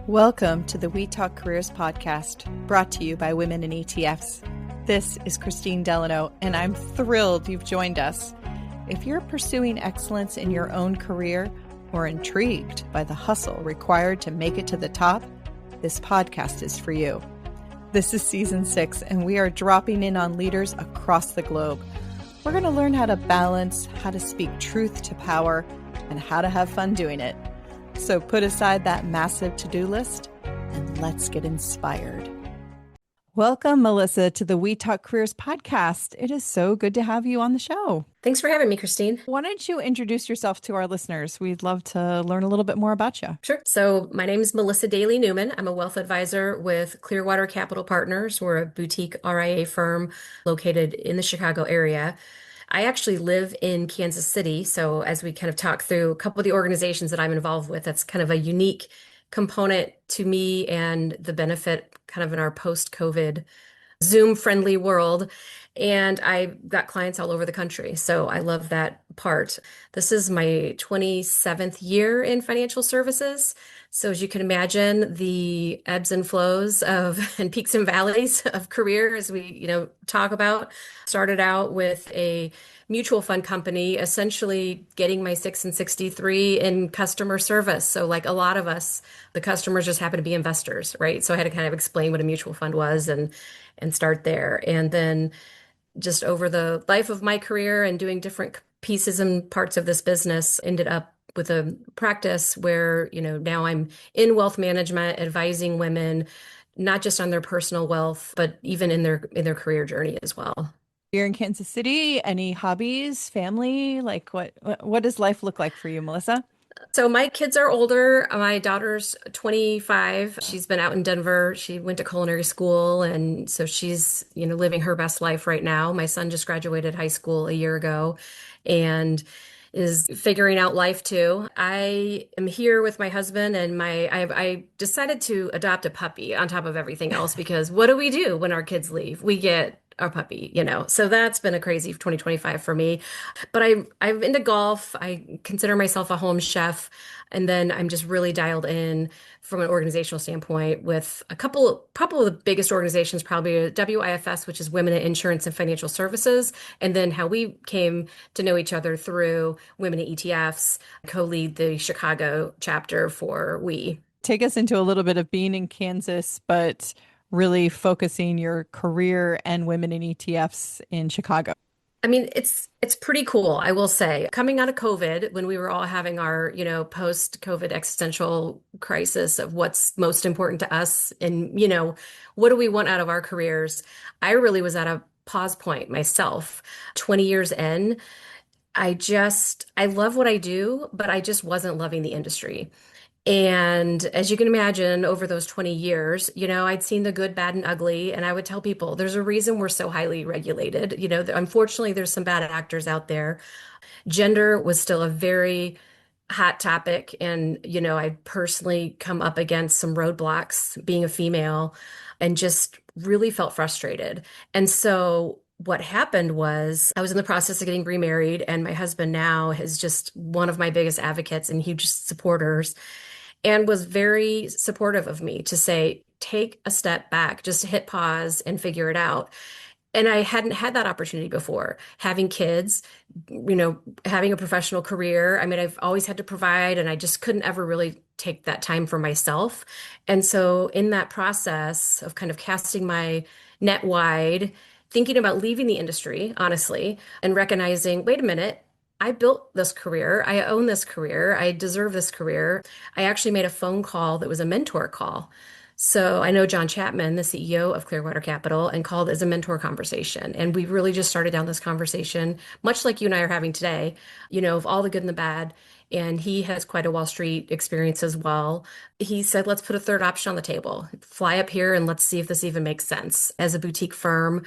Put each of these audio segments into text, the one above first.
Welcome to the We Talk Careers podcast, brought to you by Women in ETFs. This is Kristine Delano, and I'm thrilled you've joined us. If you're pursuing excellence in your own career or intrigued by the hustle required to make it to the top, this podcast is for you. This is season 6, and we are dropping in on leaders across the globe. We're going to learn how to balance, how to speak truth to power, and how to have fun doing it. So put aside that massive to-do list and let's get inspired. Welcome, Melissa, to the We Talk Careers podcast. It is so good to have you on the show. Thanks for having me, Kristine. Why don't you introduce yourself to our listeners? We'd love to learn a little bit more about you. Sure. So my name is Melissa Dailey-Newman. I'm a wealth advisor with Clearwater Capital Partners. We're a boutique RIA firm located in the Chicago area. I actually live in Kansas City. So as we kind of talk through a couple of the organizations that I'm involved with, that's kind of a unique component to me and the benefit kind of in our post-COVID Zoom-friendly world. And I've got clients all over the country. So I love that part. This is my 27th year in financial services. So as you can imagine, the ebbs and flows of and peaks and valleys of career, as we, talk about, started out with a mutual fund company, essentially getting my 6 and 63 in customer service. So like a lot of us, the customers just happen to be investors, right? So I had to kind of explain what a mutual fund was and start there. And then just over the life of my career and doing different pieces and parts of this business, ended up with a practice where, now I'm in wealth management, advising women, not just on their personal wealth, but even in their career journey as well. You're in Kansas City. Any hobbies, family? Like what does life look like for you, Melissa? So my kids are older. My daughter's 25. She's been out in Denver. She went to culinary school, and so she's, living her best life right now. My son just graduated high school a year ago and is figuring out life too. I am here with my husband and I decided to adopt a puppy on top of everything else, because what do we do when our kids leave? We get our puppy, So that's been a crazy 2025 for me. But I'm into golf. I consider myself a home chef. And then I'm just really dialed in from an organizational standpoint with a couple of the biggest organizations, probably WIFS, which is Women in Insurance and Financial Services. And then how we came to know each other through Women in ETFs, co-lead the Chicago chapter for We. Take us into a little bit of being in Kansas, but really focusing your career and Women in ETFs in Chicago. I mean, it's pretty cool, I will say. Coming out of COVID, when we were all having our, post-COVID existential crisis of what's most important to us and, what do we want out of our careers? I really was at a pause point myself. 20 years in, I love what I do, but I just wasn't loving the industry. And as you can imagine, over those 20 years, I'd seen the good, bad, and ugly. And I would tell people there's a reason we're so highly regulated. Unfortunately, there's some bad actors out there. Gender was still a very hot topic. And, I personally come up against some roadblocks being a female and just really felt frustrated. And so what happened was I was in the process of getting remarried, and my husband now is just one of my biggest advocates and huge supporters, and was very supportive of me to say, take a step back, just hit pause and figure it out. And I hadn't had that opportunity before. Having kids, having a professional career. I mean, I've always had to provide, and I just couldn't ever really take that time for myself. And so in that process of kind of casting my net wide, thinking about leaving the industry, honestly, and recognizing, wait a minute, I built this career. I own this career. I deserve this career. I actually made a phone call that was a mentor call. So I know John Chapman, the CEO of Clearwater Capital, and called as a mentor conversation. And we really just started down this conversation, much like you and I are having today, of all the good and the bad. And he has quite a Wall Street experience as well. He said, let's put a third option on the table. Fly up here and let's see if this even makes sense. As a boutique firm,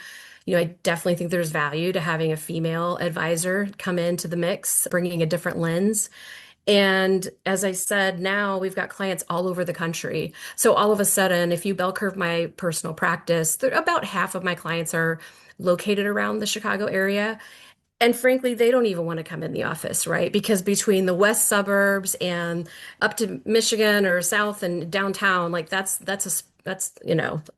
I definitely think there's value to having a female advisor come into the mix, bringing a different lens. And as I said, now we've got clients all over the country. So all of a sudden, if you bell curve my personal practice, about half of my clients are located around the Chicago area. And frankly, they don't even want to come in the office, right? Because between the west suburbs and up to Michigan or south and downtown, like that's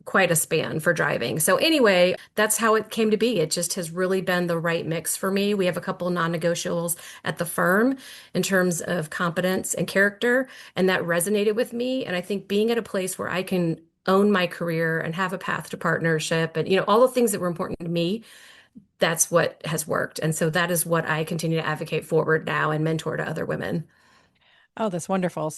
quite a span for driving. So anyway, that's how it came to be. It just has really been the right mix for me. We have a couple non-negotiables at the firm in terms of competence and character, and that resonated with me. And I think being at a place where I can own my career and have a path to partnership and all the things that were important to me, that's what has worked. And so that is what I continue to advocate forward now and mentor to other women. Oh, that's wonderful.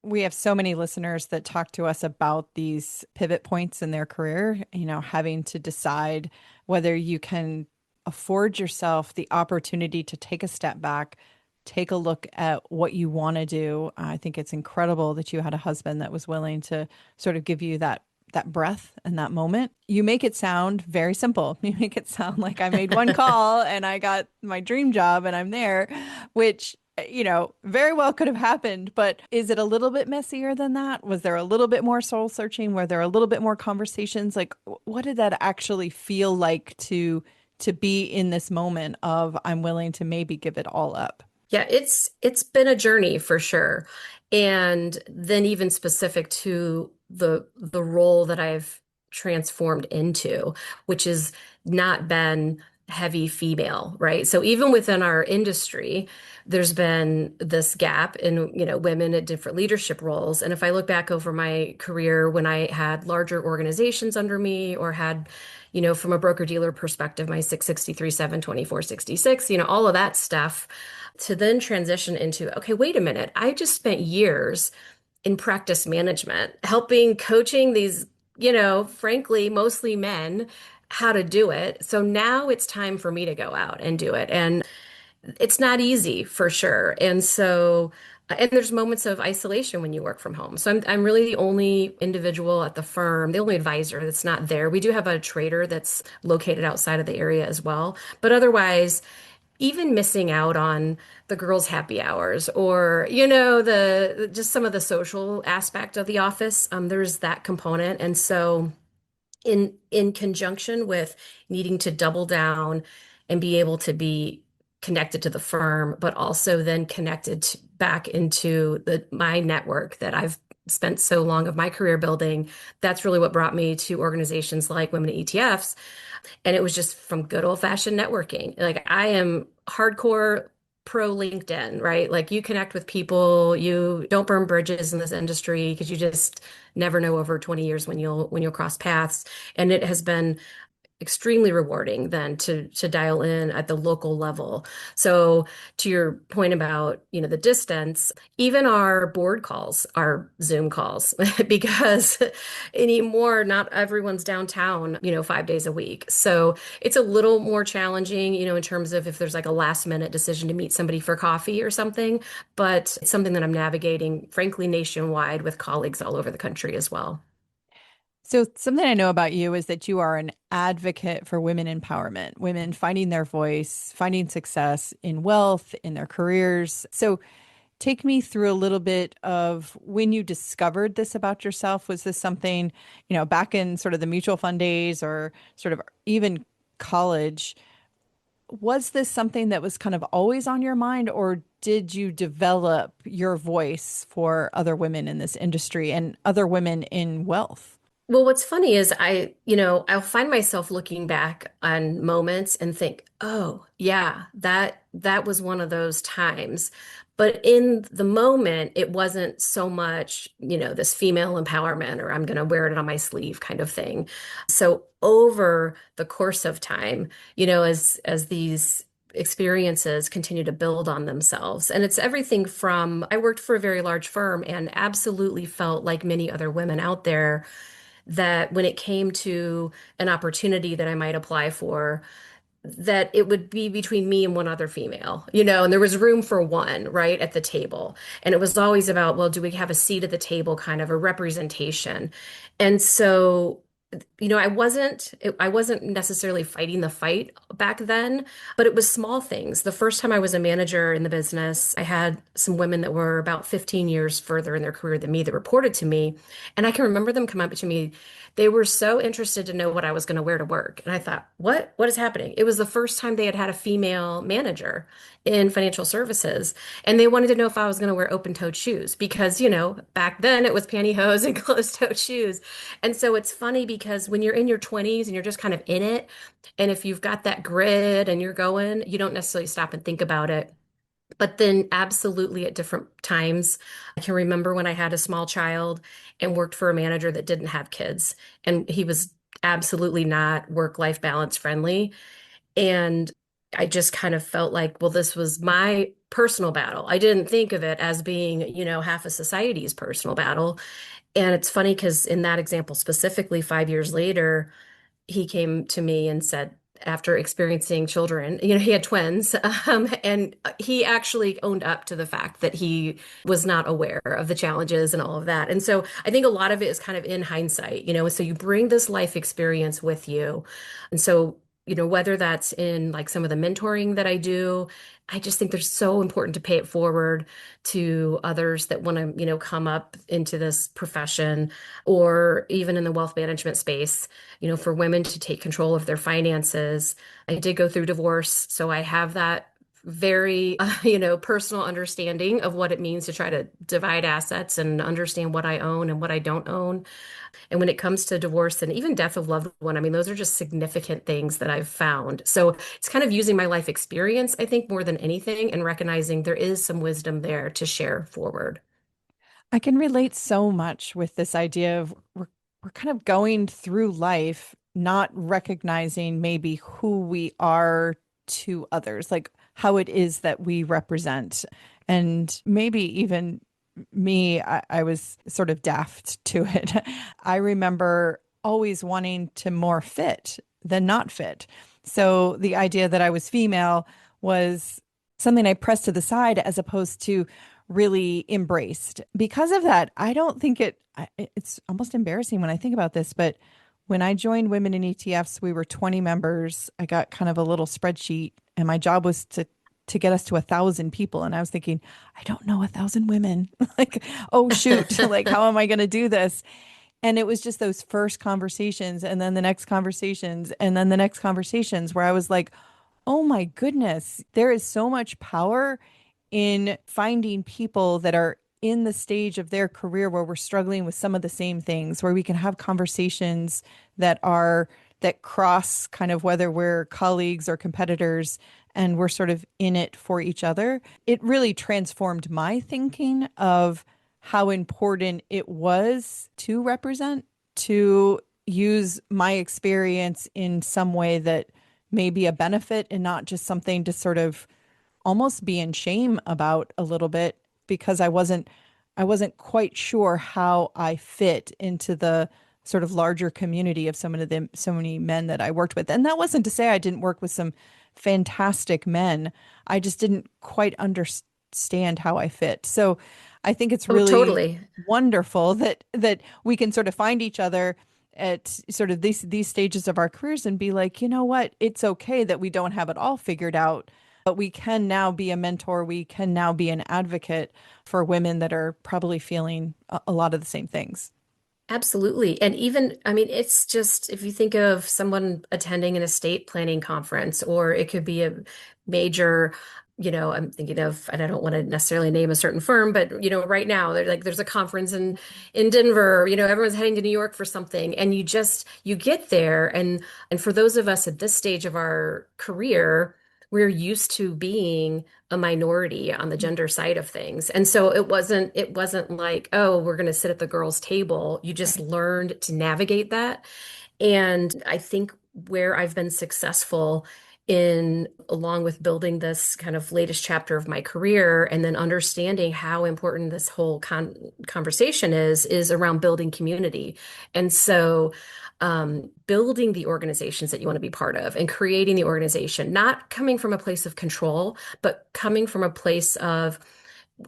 We have so many listeners that talk to us about these pivot points in their career, having to decide whether you can afford yourself the opportunity to take a step back, take a look at what you want to do. I think it's incredible that you had a husband that was willing to sort of give you that breath and that moment. You make it sound very simple. You make it sound like I made one call and I got my dream job and I'm there, which very well could have happened, but is it a little bit messier than that? Was there a little bit more soul searching? Were there a little bit more conversations? Like, what did that actually feel like to be in this moment of I'm willing to maybe give it all up? Yeah, it's been a journey for sure. And then even specific to the role that I've transformed into, which has not been heavy female, right? So even within our industry, there's been this gap in, women at different leadership roles. And if I look back over my career when I had larger organizations under me or had, from a broker dealer perspective, my 663, 724, 66, all of that stuff to then transition into, okay, wait a minute, I just spent years in practice management, helping coaching these, frankly, mostly men, how to do it. So now it's time for me to go out and do it. And it's not easy for sure. And there's moments of isolation when you work from home. So I'm really the only individual at the firm, the only advisor that's not there. We do have a trader that's located outside of the area as well. But otherwise, even missing out on the girls' happy hours or, the just some of the social aspect of the office, there's that component. And so in conjunction with needing to double down and be able to be connected to the firm, but also then connected back into my network that I've spent so long of my career building, that's really what brought me to organizations like Women in ETFs. And it was just from good old-fashioned networking. Like I am hardcore pro LinkedIn, right? Like you connect with people, you don't burn bridges in this industry because you just never know over 20 years when you'll cross paths. And it has been extremely rewarding then to dial in at the local level. So to your point about, the distance, even our board calls are Zoom calls because anymore, not everyone's downtown, 5 days a week. So it's a little more challenging, in terms of if there's like a last minute decision to meet somebody for coffee or something, but it's something that I'm navigating, frankly, nationwide with colleagues all over the country as well. So, something I know about you is that you are an advocate for women empowerment, women finding their voice, finding success in wealth, in their careers. So, take me through a little bit of when you discovered this about yourself. Was this something, back in sort of the mutual fund days or sort of even college? Was this something that was kind of always on your mind, or did you develop your voice for other women in this industry and other women in wealth? Well, what's funny is I'll find myself looking back on moments and think, oh, yeah, that was one of those times. But in the moment, it wasn't so much, this female empowerment or I'm going to wear it on my sleeve kind of thing. So over the course of time, as these experiences continue to build on themselves. And it's everything from I worked for a very large firm and absolutely felt like many other women out there that when it came to an opportunity that I might apply for, that it would be between me and one other female, and there was room for one right at the table. And it was always about, well, do we have a seat at the table, kind of a representation? And so I wasn't necessarily fighting the fight back then, but it was small things. The first time I was a manager in the business, I had some women that were about 15 years further in their career than me that reported to me. And I can remember them come up to me. They were so interested to know what I was going to wear to work. And I thought, what? What is happening? It was the first time they had had a female manager in financial services. And they wanted to know if I was going to wear open-toed shoes because, back then it was pantyhose and closed-toed shoes. And so it's funny because when you're in your 20s and you're just kind of in it, and if you've got that grid and you're going, you don't necessarily stop and think about it. But then, absolutely, at different times, I can remember when I had a small child and worked for a manager that didn't have kids, and he was absolutely not work-life balance friendly. And I just kind of felt like, well, this was my personal battle. I didn't think of it as being, half of society's personal battle. And it's funny because in that example specifically, 5 years later, he came to me and said, after experiencing children, he had twins, and he actually owned up to the fact that he was not aware of the challenges and all of that. And so I think a lot of it is kind of in hindsight, so you bring this life experience with you. And so, whether that's in like some of the mentoring that I do, I just think they're so important to pay it forward to others that want to, come up into this profession or even in the wealth management space, for women to take control of their finances. I did go through divorce, so I have that very, personal understanding of what it means to try to divide assets and understand what I own and what I don't own. And when it comes to divorce and even death of loved one, I mean, those are just significant things that I've found. So it's kind of using my life experience, I think, more than anything, and recognizing there is some wisdom there to share forward. I can relate so much with this idea of we're kind of going through life not recognizing maybe who we are to others, like how it is that we represent. And maybe even me, I was sort of daft to it. I remember always wanting to more fit than not fit. So the idea that I was female was something I pressed to the side as opposed to really embraced. Because of that, I don't think it's almost embarrassing when I think about this, but when I joined Women in ETFs, we were 20 members. I got kind of a little spreadsheet, and my job was to get us to 1,000 people. And I was thinking, I don't know 1,000 women. Like, oh shoot, like how am I going to do this? And it was just those first conversations, and then the next conversations, and then the next conversations where I was like, oh my goodness, there is so much power in finding people that are in the stage of their career where we're struggling with some of the same things, where we can have conversations that cross kind of whether we're colleagues or competitors and we're sort of in it for each other. It really transformed my thinking of how important it was to represent, to use my experience in some way that may be a benefit and not just something to sort of almost be in shame about a little bit because I wasn't quite sure how I fit into the sort of larger community of so many men that I worked with. And that wasn't to say I didn't work with some fantastic men. I just didn't quite understand how I fit. So I think it's Oh, really totally. wonderful that we can sort of find each other at sort of these stages of our careers and be like, you know what, it's okay that we don't have it all figured out, but we can now be a mentor. We can now be an advocate for women that are probably feeling a lot of the same things. Absolutely. And even, I mean, it's just if you think of someone attending an estate planning conference, or it could be a major, I'm thinking of, and I don't want to necessarily name a certain firm, but right now there's a conference in Denver, everyone's heading to New York for something, and you get there, and for those of us at this stage of our career, we're used to being a minority on the gender side of things. And so it wasn't like, oh, we're going to sit at the girls' table. You just Right. learned to navigate that. And I think where I've been successful in, along with building this kind of latest chapter of my career and then understanding how important this whole conversation is around building community. And so building the organizations that you want to be part of and creating the organization, not coming from a place of control, but coming from a place of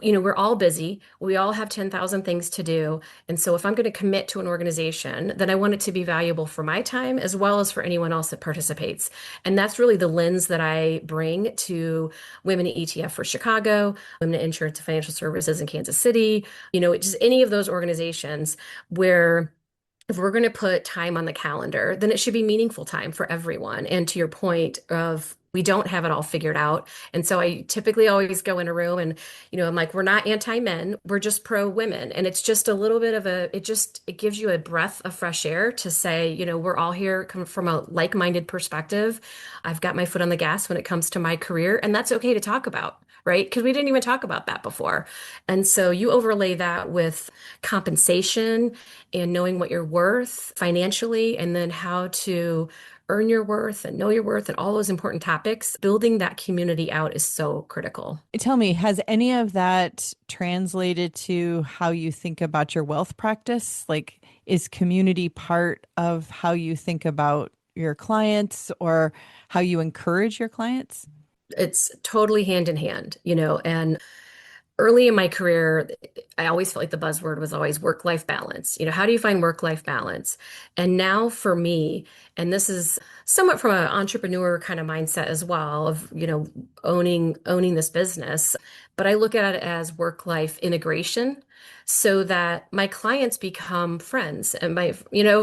we're all busy. We all have 10,000 things to do. And so if I'm going to commit to an organization, then I want it to be valuable for my time as well as for anyone else that participates. And that's really the lens that I bring to Women in ETF for Chicago, Women in Insurance and Financial Services in Kansas City, just any of those organizations where if we're going to put time on the calendar, then it should be meaningful time for everyone. And to your point of we don't have it all figured out. And so I typically always go in a room and, I'm like, we're not anti-men, we're just pro-women. And it's just a little bit of it gives you a breath of fresh air to say, we're all here coming from a like-minded perspective. I've got my foot on the gas when it comes to my career, and that's okay to talk about, right? Because we didn't even talk about that before. And so you overlay that with compensation and knowing what you're worth financially, and then how to earn your worth and know your worth and all those important topics, building that community out is so critical. Tell me, has any of that translated to how you think about your wealth practice? Like, is community part of how you think about your clients or how you encourage your clients? It's totally hand in hand, and early in my career, I always felt like the buzzword was always work-life balance. How do you find work-life balance? And now for me, and this is somewhat from an entrepreneur kind of mindset as well of, owning this business, but I look at it as work-life integration so that my clients become friends and my,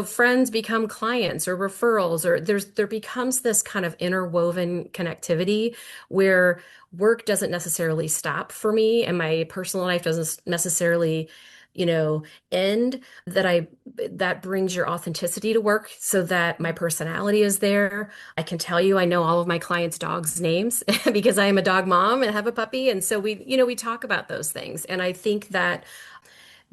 friends become clients or referrals, or there becomes this kind of interwoven connectivity where work doesn't necessarily stop for me and my personal life doesn't necessarily, end. That brings your authenticity to work so that my personality is there. I can tell you I know all of my clients' dogs' names because I am a dog mom and have a puppy. And so we talk about those things. And I think that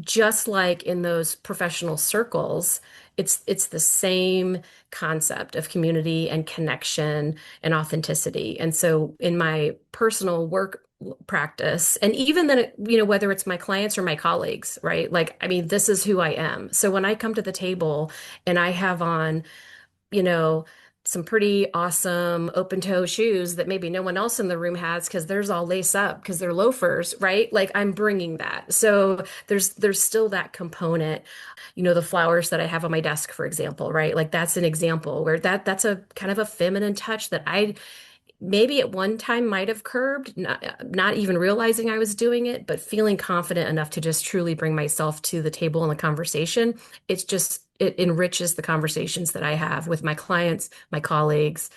just like in those professional circles, it's the same concept of community and connection and authenticity. And so in my personal work practice, and even then, whether it's my clients or my colleagues, right? Like, I mean, this is who I am. So when I come to the table and I have on, you know, some pretty awesome open toe shoes that maybe no one else in the room has because theirs all lace up because they're loafers, right? Like I'm bringing that. So there's still that component, the flowers that I have on my desk, for example, right? Like that's an example where that's a kind of a feminine touch that I maybe at one time might have curbed, not even realizing I was doing it, but feeling confident enough to just truly bring myself to the table in the conversation. It enriches the conversations that I have with my clients, my colleagues,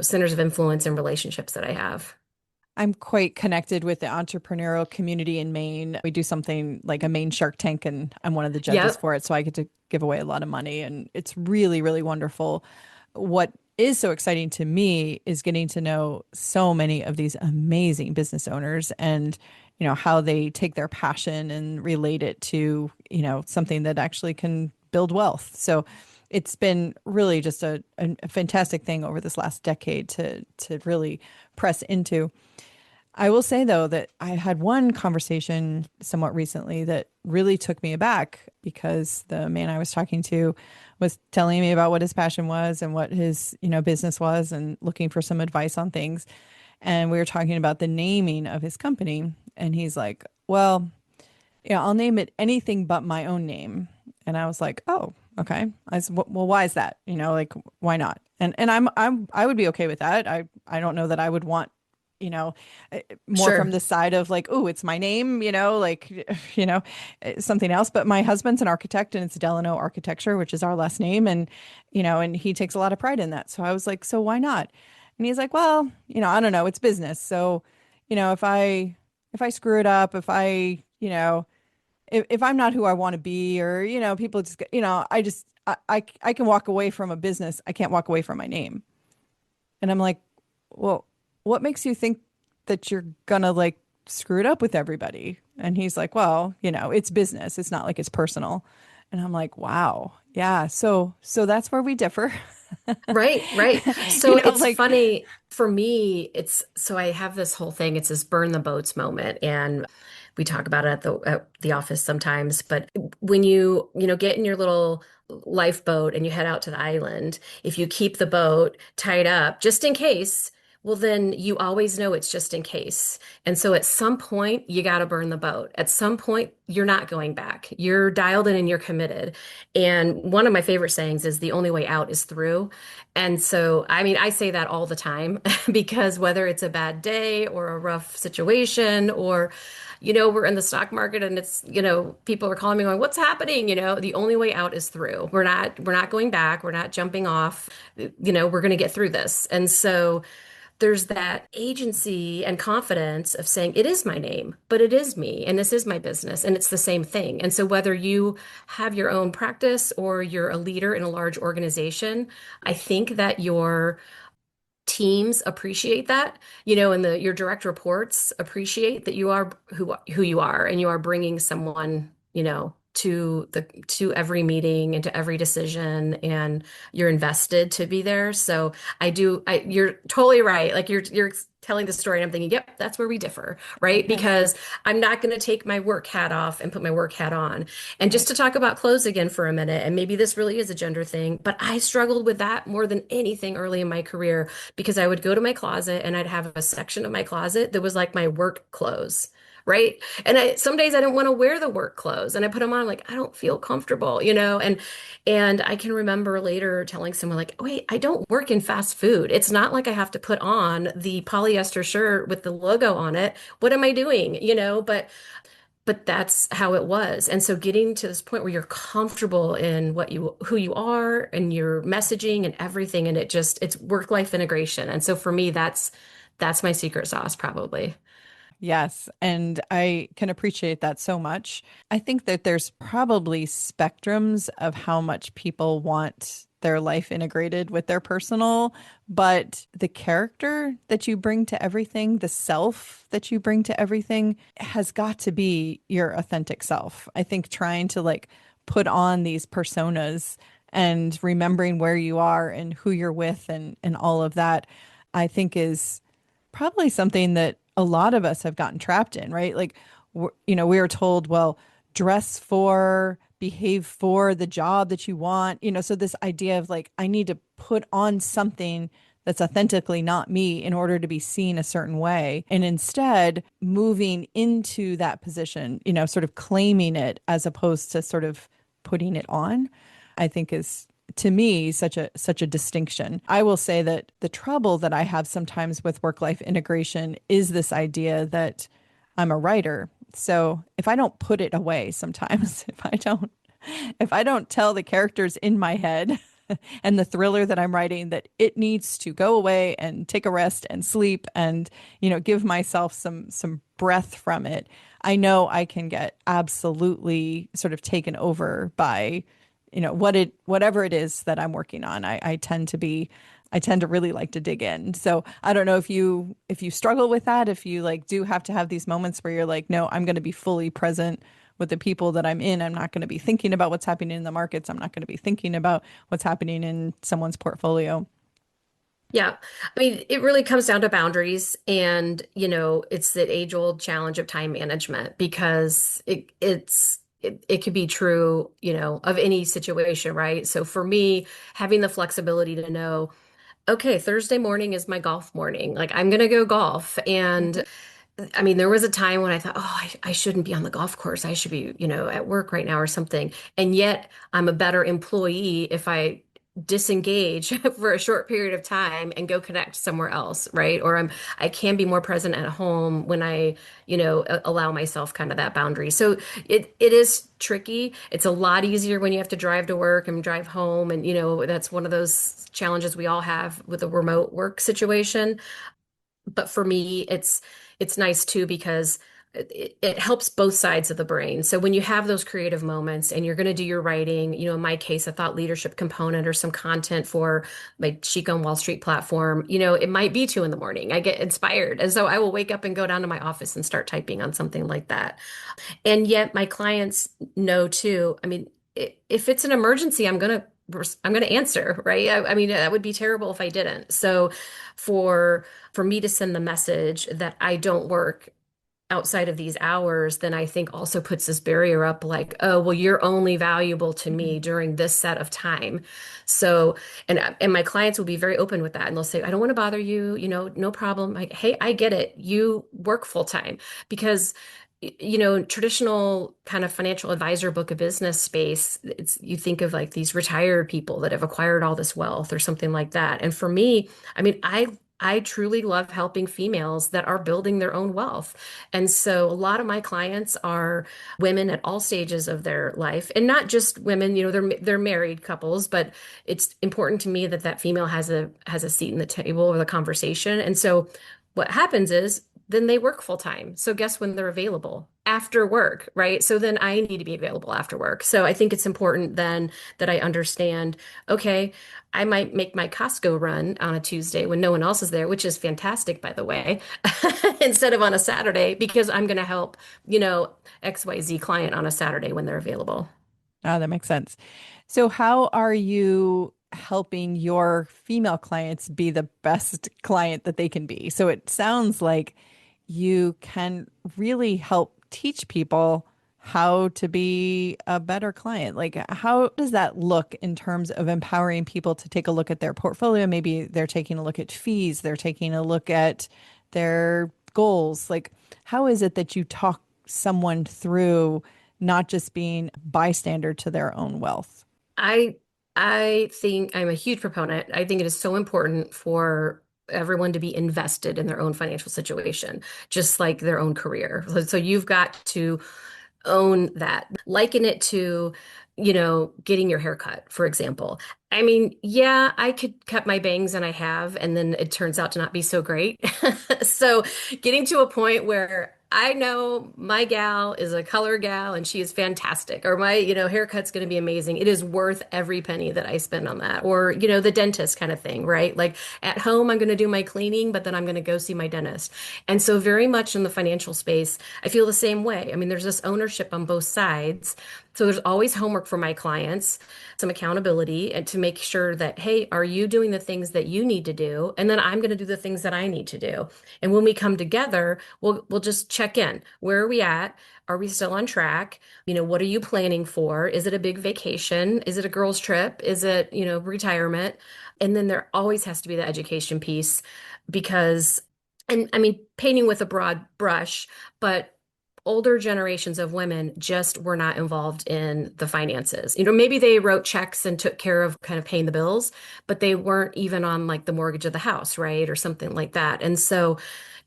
centers of influence and relationships that I have. I'm quite connected with the entrepreneurial community in Maine. We do something like a Maine Shark Tank, and I'm one of the judges Yep. for it. So I get to give away a lot of money, and it's really, really wonderful. What is so exciting to me is getting to know so many of these amazing business owners and, how they take their passion and relate it to, something that actually can build wealth. So it's been really just a fantastic thing over this last decade to really press into. I will say though that I had one conversation somewhat recently that really took me aback because the man I was talking to was telling me about what his passion was and what his, business was and looking for some advice on things. And we were talking about the naming of his company. And he's like, well, I'll name it anything but my own name. And I was like, oh, okay. I said, well, why is that? Like, why not? And I would be okay with that. I don't know that I would want, more from Sure. the side of like, oh, it's my name, like, something else. But my husband's an architect and it's Delano Architecture, which is our last name. And he takes a lot of pride in that. So I was like, so why not? And he's like, well, I don't know. It's business. So, if I screw it up, if I'm not who I want to be, or, people just, I can walk away from a business. I can't walk away from my name. And I'm like, well, what makes you think that you're gonna like screw it up with everybody? And he's like, well, it's business. It's not like it's personal. And I'm like, wow. Yeah. So that's where we differ. Right, right. So it's Like, funny for me, so I have this whole thing, it's this burn the boats moment. And we talk about it at the office sometimes, but when you get in your little lifeboat and you head out to the island, if you keep the boat tied up just in case well, then you always know it's just in case. And so at some point, you got to burn the boat. At some point, you're not going back. You're dialed in and you're committed. And one of my favorite sayings is the only way out is through. And so, I mean, I say that all the time because whether it's a bad day or a rough situation or we're in the stock market and it's, people are calling me going, what's happening? The only way out is through. We're not going back. We're not jumping off. We're going to get through this. And so there's that agency and confidence of saying, it is my name, but it is me, and this is my business, and it's the same thing. And so, whether you have your own practice or you're a leader in a large organization, I think that your teams appreciate that, and your direct reports appreciate that you are who you are, and you are bringing someone, to every meeting and to every decision, and you're invested to be there. So you're totally right. Like you're telling the story and I'm thinking, yep, that's where we differ, right? Because I'm not going to take my work hat off and put my work hat on. And just to talk about clothes again for a minute, and maybe this really is a gender thing, but I struggled with that more than anything early in my career because I would go to my closet and I'd have a section of my closet that was like my work clothes. Right. And some days I didn't want to wear the work clothes and I put them on, like, I don't feel comfortable, and I can remember later telling someone like, wait, I don't work in fast food. It's not like I have to put on the polyester shirt with the logo on it. What am I doing? But that's how it was. And so getting to this point where you're comfortable in who you are and your messaging and everything, and it's work-life integration. And so for me, that's my secret sauce, probably. Yes, and I can appreciate that so much. I think that there's probably spectrums of how much people want their life integrated with their personal, but the character that you bring to everything, the self that you bring to everything has got to be your authentic self. I think trying to like put on these personas and remembering where you are and who you're with and all of that, I think is probably something that a lot of us have gotten trapped in, right? Like, we are told, well, dress for, behave for the job that you want, so this idea of like, I need to put on something that's authentically not me in order to be seen a certain way. And instead, moving into that position, sort of claiming it as opposed to sort of putting it on, I think is to me such a distinction. I will say that the trouble that I have sometimes with work-life integration is this idea that I'm a writer. So if I don't put it away sometimes, if I don't tell the characters in my head and the thriller that I'm writing that it needs to go away and take a rest and sleep and, give myself some breath from it, I know I can get absolutely sort of taken over by whatever it is that I'm working on. I tend to really like to dig in. So I don't know if you struggle with that, if you like do have to have these moments where you're like, no, I'm going to be fully present with the people that I'm in. I'm not going to be thinking about what's happening in the markets. I'm not going to be thinking about what's happening in someone's portfolio. Yeah. I mean, it really comes down to boundaries and, it's that age-old challenge of time management because it could be true, of any situation, right? So for me, having the flexibility to know, okay, Thursday morning is my golf morning. Like I'm gonna go golf. And I mean, there was a time when I thought, oh, I shouldn't be on the golf course. I should be, at work right now or something. And yet I'm a better employee if I disengage for a short period of time and go connect somewhere else, right? Or I can be more present at home when I, allow myself kind of that boundary. So it is tricky. It's a lot easier when you have to drive to work and drive home. And, that's one of those challenges we all have with a remote work situation. But for me, it's nice too because it helps both sides of the brain. So when you have those creative moments and you're going to do your writing, in my case, a thought leadership component or some content for my Chic on Wall Street platform, it might be 2 a.m. I get inspired. And so I will wake up and go down to my office and start typing on something like that. And yet my clients know too. I mean, if it's an emergency, I'm gonna answer, right? I mean, that would be terrible if I didn't. So for me to send the message that I don't work outside of these hours, then I think also puts this barrier up like, oh, well, you're only valuable to me Mhm. during this set of time. So, and my clients will be very open with that. And they'll say, I don't want to bother you, no problem. Like, hey, I get it. You work full time because traditional kind of financial advisor book of business space, you think of like these retired people that have acquired all this wealth or something like that. And for me, I mean, I truly love helping females that are building their own wealth. And so a lot of my clients are women at all stages of their life, and not just women, they're married couples, but it's important to me that that female has a seat in the table or the conversation. And so what happens is then they work full time. So guess when they're available? After work, right? So then I need to be available after work. So I think it's important then that I understand, okay, I might make my Costco run on a Tuesday when no one else is there, which is fantastic, by the way, instead of on a Saturday, because I'm going to help, XYZ client on a Saturday when they're available. Oh, that makes sense. So, how are you helping your female clients be the best client that they can be? So, it sounds like you can really help teach people how to be a better client. Like, how does that look in terms of empowering people to take a look at their portfolio? Maybe they're taking a look at fees, they're taking a look at their goals. Like, how is it that you talk someone through not just being bystander to their own wealth? I I think I'm a huge proponent. I think it is so important for everyone to be invested in their own financial situation, just like their own career. So you've got to own that. Liken it to, getting your hair cut, for example. I mean, yeah, I could cut my bangs and I have, and then it turns out to not be so great. So getting to a point where I know my gal is a color gal and she is fantastic, or my, haircut's going to be amazing. It is worth every penny that I spend on that. Or, the dentist kind of thing, right? Like at home, I'm going to do my cleaning, but then I'm going to go see my dentist. And so very much in the financial space, I feel the same way. I mean, there's this ownership on both sides. So there's always homework for my clients, some accountability, and to make sure that, hey, are you doing the things that you need to do? And then I'm going to do the things that I need to do. And when we come together, we'll just check in. Where are we at? Are we still on track? What are you planning for? Is it a big vacation? Is it a girls' trip? Is it, retirement? And then there always has to be the education piece because, and I mean, painting with a broad brush, but older generations of women just were not involved in the finances. Maybe they wrote checks and took care of kind of paying the bills, but they weren't even on like the mortgage of the house, right? Or something like that. And so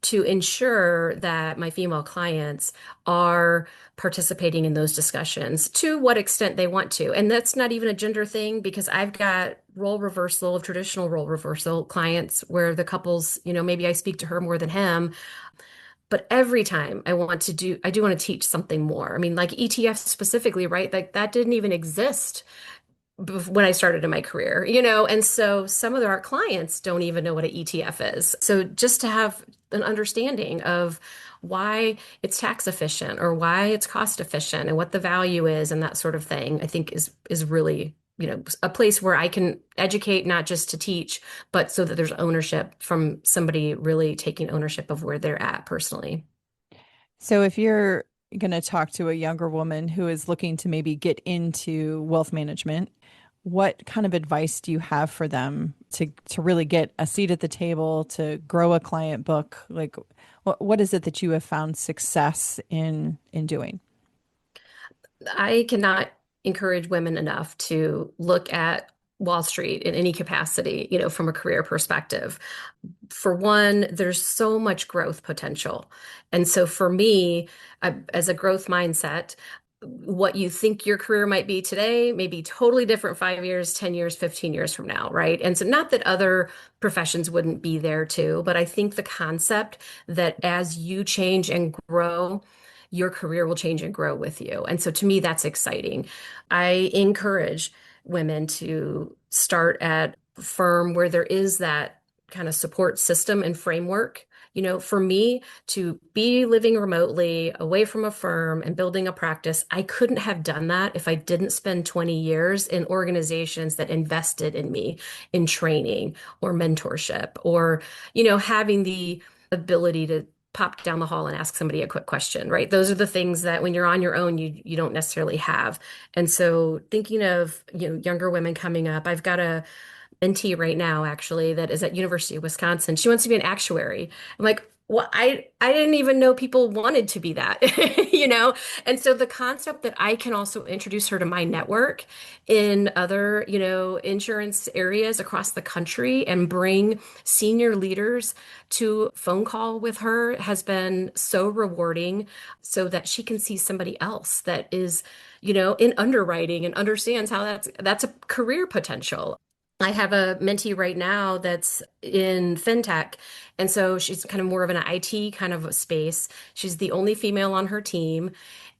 to ensure that my female clients are participating in those discussions to what extent they want to. And that's not even a gender thing because I've got traditional role reversal clients where the couples, maybe I speak to her more than him. But every time I do want to teach something more. I mean, like ETFs specifically, right? Like that didn't even exist when I started in my career, and so some of our clients don't even know what an ETF is. So just to have an understanding of why it's tax efficient or why it's cost efficient and what the value is and that sort of thing, I think is really, a place where I can educate not just to teach, but so that there's ownership from somebody really taking ownership of where they're at personally. So if you're going to talk to a younger woman who is looking to maybe get into wealth management, what kind of advice do you have for them to really get a seat at the table, to grow a client book? Like what is it that you have found success in doing? I cannot encourage women enough to look at Wall Street in any capacity, from a career perspective. For one, there's so much growth potential. And so for me, as a growth mindset, what you think your career might be today may be totally different 5 years, 10 years, 15 years from now, right? And so not that other professions wouldn't be there too, but I think the concept that as you change and grow, your career will change and grow with you. And so to me, that's exciting. I encourage women to start at a firm where there is that kind of support system and framework. For me to be living remotely away from a firm and building a practice, I couldn't have done that if I didn't spend 20 years in organizations that invested in me in training or mentorship or, having the ability pop down the hall and ask somebody a quick question, right? Those are the things that when you're on your own, you don't necessarily have. And so thinking of, younger women coming up, I've got a mentee right now actually that is at University of Wisconsin. She wants to be an actuary. I'm like, well, I didn't even know people wanted to be that, you know? And so the concept that I can also introduce her to my network in other, insurance areas across the country and bring senior leaders to phone call with her has been so rewarding so that she can see somebody else that is, in underwriting and understands how that's a career potential. I have a mentee right now that's in fintech. And so she's kind of more of an IT kind of a space. She's the only female on her team.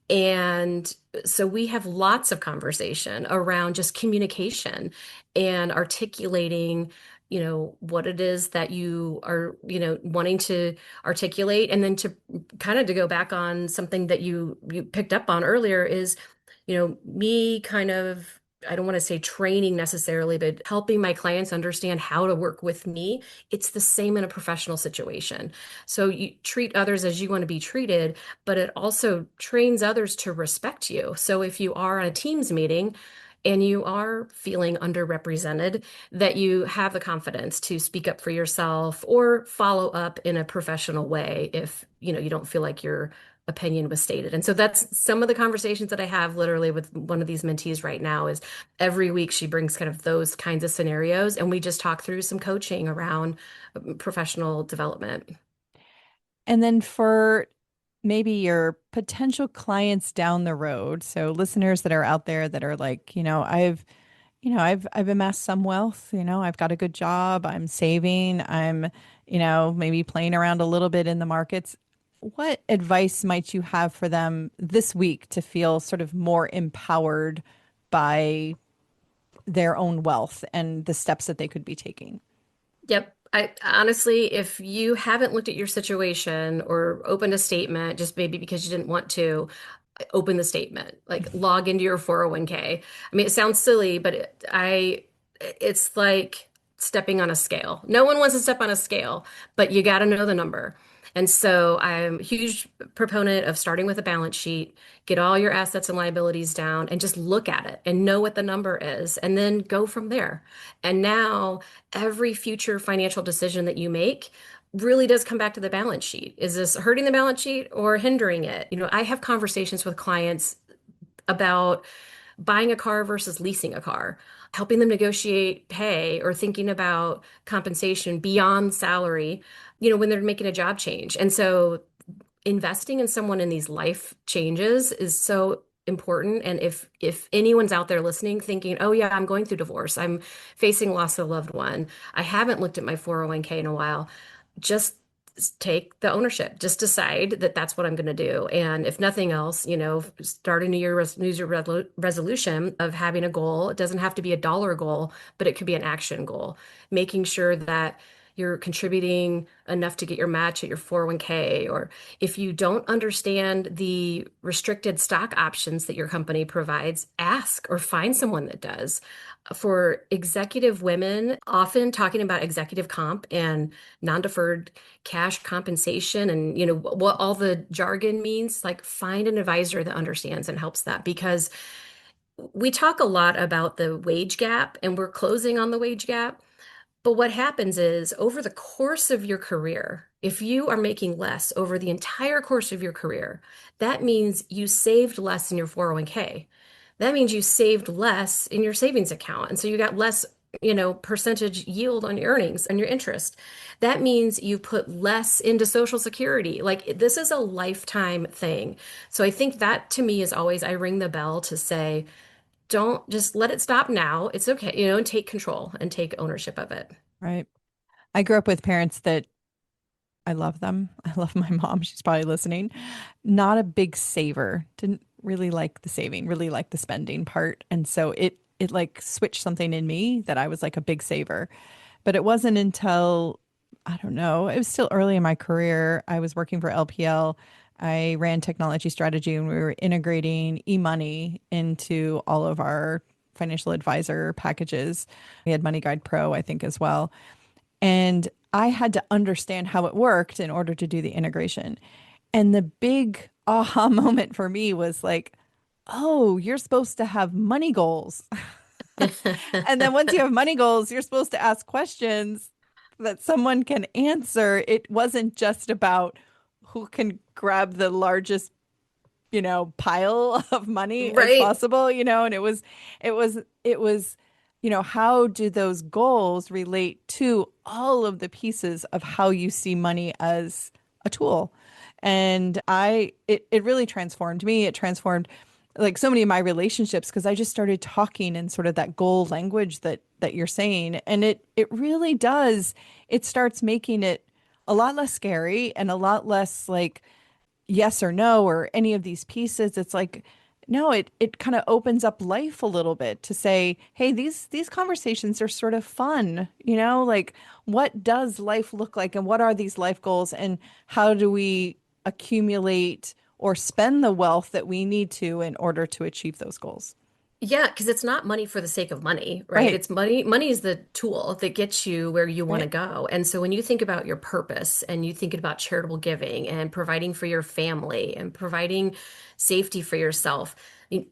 And so we have lots of conversation around just communication and articulating, what it is that you are, wanting to articulate. And then to kind of to go back on something that you picked up on earlier is, me kind of, I don't want to say training necessarily, but helping my clients understand how to work with me. It's the same in a professional situation. So you treat others as you want to be treated, but it also trains others to respect you. So if you are on a Teams meeting and you are feeling underrepresented, that you have the confidence to speak up for yourself or follow up in a professional way if, you don't feel like your opinion was stated. And so that's some of the conversations that I have literally with one of these mentees right now is every week she brings kind of those kinds of scenarios and we just talk through some coaching around professional development. And then for maybe your potential clients down the road, so listeners that are out there that are like, I've amassed some wealth, I've got a good job, I'm saving, I'm, maybe playing around a little bit in the markets. What advice might you have for them this week to feel sort of more empowered by their own wealth and the steps that they could be taking? Yep. I honestly, if you haven't looked at your situation or opened a statement, just maybe because you didn't want to, open the statement, like log into your 401k. I mean, it sounds silly, but it's like stepping on a scale. No one wants to step on a scale, but you got to know the number. And so I'm a huge proponent of starting with a balance sheet, get all your assets and liabilities down and just look at it and know what the number is and then go from there. And now every future financial decision that you make really does come back to the balance sheet. Is this hurting the balance sheet or hindering it? I have conversations with clients about buying a car versus leasing a car, helping them negotiate pay or thinking about compensation beyond salary, when they're making a job change. And so investing in someone in these life changes is so important. And if anyone's out there listening thinking, oh yeah, I'm going through divorce, I'm facing loss of a loved one, I haven't looked at my 401k in a while, just take the ownership. Just decide that that's what I'm going to do. And if nothing else, start a New Year resolution of having a goal. It doesn't have to be a dollar goal, but it could be an action goal. Making sure that you're contributing enough to get your match at your 401k, or if you don't understand the restricted stock options that your company provides, ask or find someone that does. For executive women, often talking about executive comp and non-deferred cash compensation and what all the jargon means, like find an advisor that understands and helps that, because we talk a lot about the wage gap and we're closing on the wage gap. But what happens is over the course of your career, if you are making less over the entire course of your career, that means you saved less in your 401k. That means you saved less in your savings account. And so you got less, percentage yield on your earnings and your interest. That means you put less into Social Security. Like this is a lifetime thing. So I think that to me is always, I ring the bell to say, don't just let it stop now. It's okay, and take control and take ownership of it. Right. I grew up with parents that I love them. I love my mom. She's probably listening. Not a big saver. Didn't really like the saving, really like the spending part. And so it like switched something in me that I was like a big saver. But it wasn't until I don't know, it was still early in my career. I was working for LPL. I ran technology strategy and we were integrating e-money into all of our financial advisor packages. We had Money Guide Pro, I think, as well. And I had to understand how it worked in order to do the integration. And the big aha moment for me was like, oh, you're supposed to have money goals. And then once you have money goals, you're supposed to ask questions that someone can answer. It wasn't just about who can grab the largest, pile of money as Right. possible, and it was, how do those goals relate to all of the pieces of how you see money as a tool? And it really transformed me. It transformed like so many of my relationships because I just started talking in sort of that goal language that you're saying. And it really does. It starts making it a lot less scary and a lot less like yes or no or any of these pieces. It's like, no, it kind of opens up life a little bit to say, hey, these conversations are sort of fun, like what does life look like and what are these life goals and how do we accumulate or spend the wealth that we need to in order to achieve those goals. Yeah, because it's not money for the sake of money, right? Right, It's money. Money is the tool that gets you where you want to right. go. And so when you think about your purpose and you think about charitable giving and providing for your family and providing safety for yourself,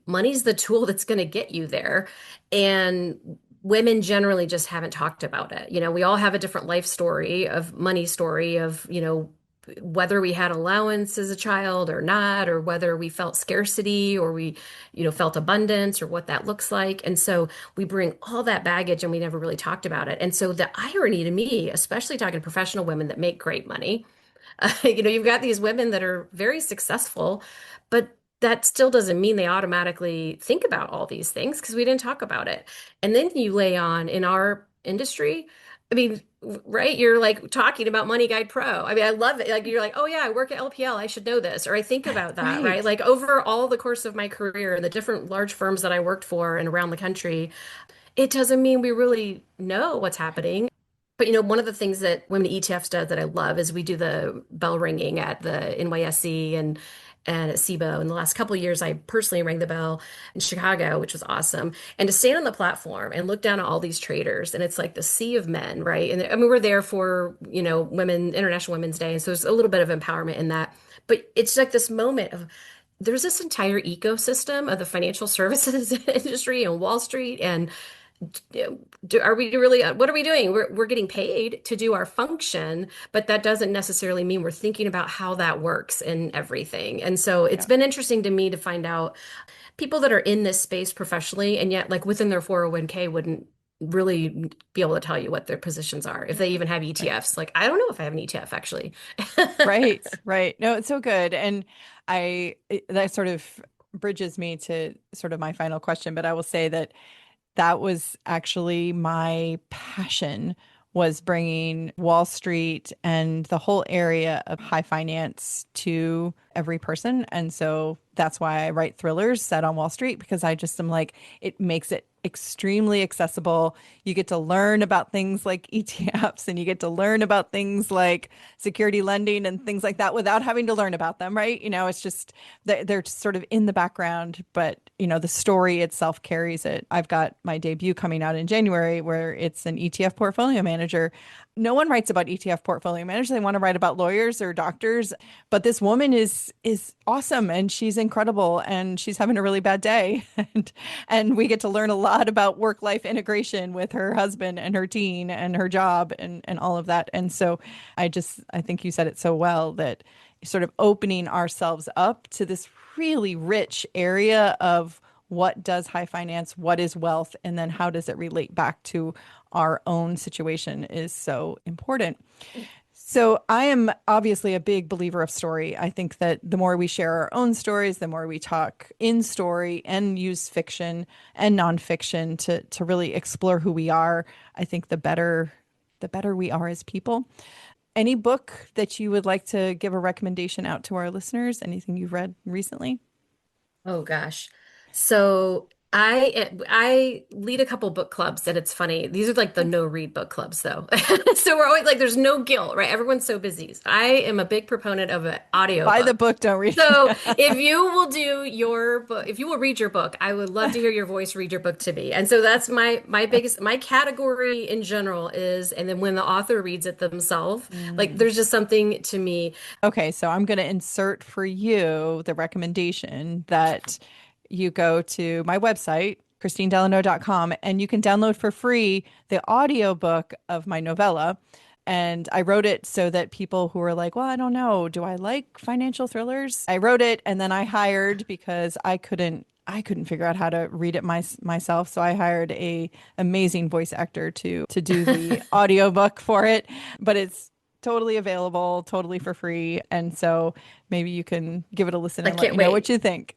money's the tool that's going to get you there. And women generally just haven't talked about it. We all have a different life story of money story of, whether we had allowance as a child or not, or whether we felt scarcity or we felt abundance or what that looks like. And so we bring all that baggage and we never really talked about it. And so the irony to me, especially talking to professional women that make great money, you've got these women that are very successful, but that still doesn't mean they automatically think about all these things because we didn't talk about it. And then you lay on in our industry, I mean, right? You're like talking about Money Guide Pro. I mean, I love it. Like you're like, oh yeah, I work at LPL. I should know this. Or I think about that, right? Right. Like over all the course of my career and the different large firms that I worked for and around the country, it doesn't mean we really know what's happening. But one of the things that Women ETFs does that I love is we do the bell ringing at the NYSE and at SIBO. In the last couple of years, I personally rang the bell in Chicago, which was awesome. And to stand on the platform and look down at all these traders, and it's like the sea of men, right? And I mean, we're there for, International Women's Day, and so there's a little bit of empowerment in that. But it's like this moment of there's this entire ecosystem of the financial services industry and Wall Street and are we really what are we doing? We're getting paid to do our function, but that doesn't necessarily mean we're thinking about how that works in everything. And so it's Yeah. been interesting to me to find out people that are in this space professionally and yet like within their 401k wouldn't really be able to tell you what their positions are if they even have Right. ETFs. Like I don't know if I have an ETF actually. Right, right. No, it's so good. And that sort of bridges me to sort of my final question, but I will say that that was actually my passion was bringing Wall Street and the whole area of high finance to every person. And so that's why I write thrillers set on Wall Street because I just am like, it makes it extremely accessible. You get to learn about things like ETFs and you get to learn about things like security lending and things like that without having to learn about them, right? It's just they're sort of in the background, but the story itself carries it. I've got my debut coming out in January where it's an ETF portfolio manager. No one writes about ETF portfolio managers. They want to write about lawyers or doctors, but this woman is awesome and she's incredible and she's having a really bad day and we get to learn a lot about work-life integration with her husband and her teen and her job and all of that. And so I think you said it so well that sort of opening ourselves up to this really rich area of what does high finance, what is wealth, and then how does it relate back to our own situation is so important. So I am obviously a big believer of story. I think that the more we share our own stories, the more we talk in story and use fiction and nonfiction to really explore who we are, I think the better we are as people. Any book that you would like to give a recommendation out to our listeners? Anything you've read recently? Oh gosh. So I lead a couple book clubs, and it's funny. These are like the no read book clubs though. So we're always like there's no guilt, right? Everyone's so busy. I am a big proponent of an audio Buy the book. book, don't read. So if you will do your book, if you will read your book, I would love to hear your voice read your book to me. And so that's my biggest my category in general is, and then when the author reads it themselves, like Mm. there's just something to me. Okay, so I'm going to insert for you the recommendation that you go to my website, KristineDelano.com, and you can download for free the audiobook of my novella. And I wrote it so that people who are like, well, I don't know, do I like financial thrillers? I wrote it and then I hired because I couldn't figure out how to read it myself. So I hired a amazing voice actor to do the audiobook for it. But it's totally available, totally for free. And so maybe you can give it a listen I and let can't me know what wait. you think.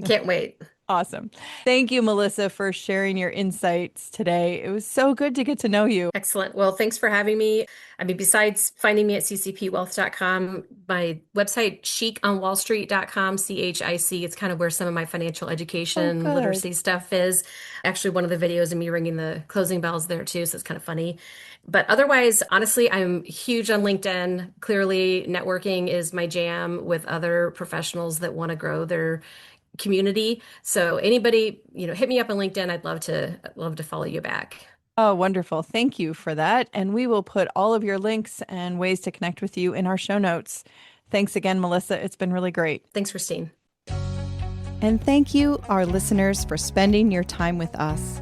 Can't wait. Awesome. Thank you, Melissa, for sharing your insights today. It was so good to get to know you. Excellent. Well, thanks for having me. I mean, besides finding me at ccpwealth.com, my website, chiconwallstreet.com, CHIC, it's kind of where some of my financial Oh, education, good. literacy stuff is. Actually, one of the videos of me ringing the closing bells there too, so it's kind of funny. But otherwise, honestly, I'm huge on LinkedIn. Clearly, networking is my jam with other professionals that want to grow their community. So anybody, hit me up on LinkedIn. I'd love to follow you back. Oh, wonderful. Thank you for that. And we will put all of your links and ways to connect with you in our show notes. Thanks again, Melissa. It's been really great. Thanks, Christine. And thank you, our listeners, for spending your time with us.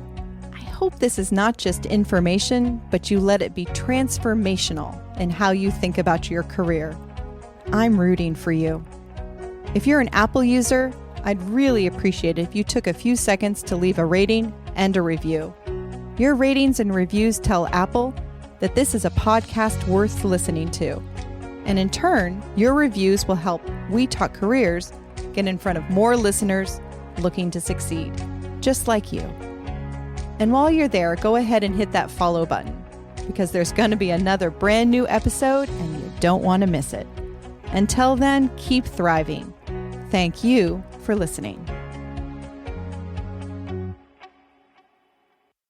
I hope this is not just information, but you let it be transformational in how you think about your career. I'm rooting for you. If you're an Apple user, I'd really appreciate it if you took a few seconds to leave a rating and a review. Your ratings and reviews tell Apple that this is a podcast worth listening to. And in turn, your reviews will help We Talk Careers get in front of more listeners looking to succeed, just like you. And while you're there, go ahead and hit that follow button because there's going to be another brand new episode and you don't want to miss it. Until then, keep thriving. Thank you for listening.